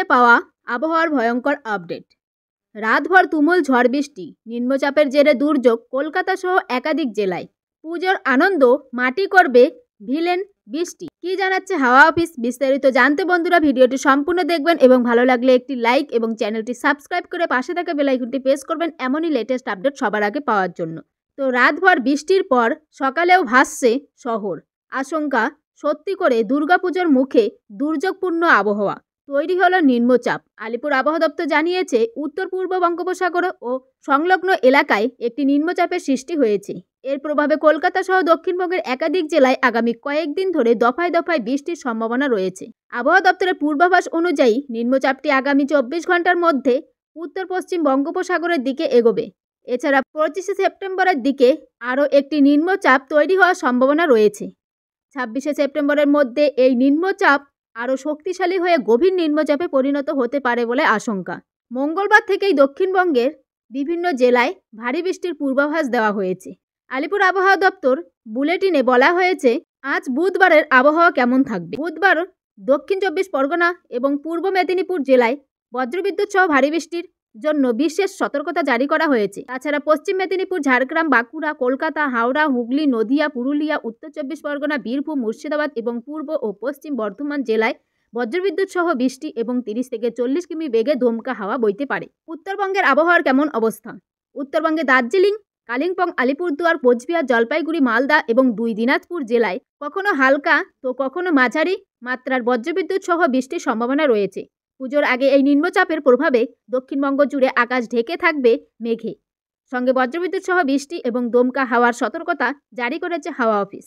হাতে পাওয়া আবহাওয়ার ভয়ঙ্কর আপডেট। রাতভর তুমুল ঝড় বৃষ্টি, নিম্নচাপের জেরে দুর্যোগ কলকাতা সহ একাধিক জেলায়। পুজোর আনন্দ মাটি করবে ভিলেন বৃষ্টি। কি জানাচ্ছে হাওয়া অফিস, বিস্তারিত জানতে বন্ধুরা ভিডিওটি সম্পূর্ণ দেখবেন এবং ভালো লাগলে একটি লাইক এবং চ্যানেলটি সাবস্ক্রাইব করে পাশে থাকা বেল আইকনটি প্রেস করবেন এমনই লেটেস্ট আপডেট সবার আগে পাওয়ার জন্য। তো রাতভর বৃষ্টির পর সকালেও ভাসছে শহর। আশঙ্কা সত্যি করে দুর্গাপুজোর মুখে দুর্যোগপূর্ণ আবহাওয়া। তৈরি হলো নিম্নচাপ। আলিপুর আবহাওয়া দপ্তর জানিয়েছে উত্তর পূর্ব বঙ্গোপসাগর ও সংলগ্ন এলাকায় একটি নিম্নচাপের সৃষ্টি হয়েছে। এর প্রভাবে কলকাতা সহ দক্ষিণবঙ্গের একাধিক জেলায় আগামী কয়েকদিন ধরে দফায় দফায় বৃষ্টির সম্ভাবনা রয়েছে। আবহাওয়া দপ্তরের পূর্বাভাস অনুযায়ী নিম্নচাপটি আগামী 24 ঘন্টার মধ্যে উত্তর পশ্চিম বঙ্গোপসাগরের দিকে এগোবে। এছাড়া 25শে সেপ্টেম্বরের দিকে আরও একটি নিম্নচাপ তৈরি হওয়ার সম্ভাবনা রয়েছে। 26শে সেপ্টেম্বরের মধ্যে এই নিম্নচাপ আরও শক্তিশালী হয়ে গভীর নিম্নচাপে পরিণত হতে পারে বলে আশঙ্কা। মঙ্গলবার থেকেই দক্ষিণবঙ্গের বিভিন্ন জেলায় ভারী বৃষ্টির পূর্বাভাস দেওয়া হয়েছে। আলিপুর আবহাওয়া দপ্তর বুলেটিনে বলা হয়েছে আজ বুধবারের আবহাওয়া কেমন থাকবে। বুধবার দক্ষিণ 24 পরগনা এবং পূর্ব মেদিনীপুর জেলায় বজ্রবিদ্যুৎ সহ ভারী বৃষ্টির জন্য বিশেষ সতর্কতা জারি করা হয়েছে। তাছাড়া পশ্চিম মেদিনীপুর, ঝাড়গ্রাম, বাঁকুড়া, কলকাতা, হাওড়া, হুগলি, নদিয়া, পুরুলিয়া, উত্তর 24 পরগনা, বীরভূম, মুর্শিদাবাদ এবং পূর্ব ও পশ্চিম বর্ধমান জেলায় বজ্রবিদ্যুৎ সহ বৃষ্টি এবং 30 থেকে 40 কিমি বেগে দমকা হাওয়া বইতে পারে। উত্তরবঙ্গের আবহাওয়ার কেমন অবস্থা? উত্তরবঙ্গে দার্জিলিং, কালিম্পং, আলিপুরদুয়ার, কোচবিহার, জলপাইগুড়ি, মালদা এবং 2 দিনাজপুর জেলায় কখনো হালকা তো কখনো মাঝারি মাত্রার বজ্রবিদ্যুৎ সহ বৃষ্টির সম্ভাবনা রয়েছে। পুজোর আগে এই নিম্নচাপের প্রভাবে দক্ষিণবঙ্গ জুড়ে আকাশ ঢেকে থাকবে মেঘে। সঙ্গে বজ্রবিদ্যুৎ সহ বৃষ্টি এবং দমকা হাওয়ার সতর্কতা জারি করেছে হাওয়া অফিস।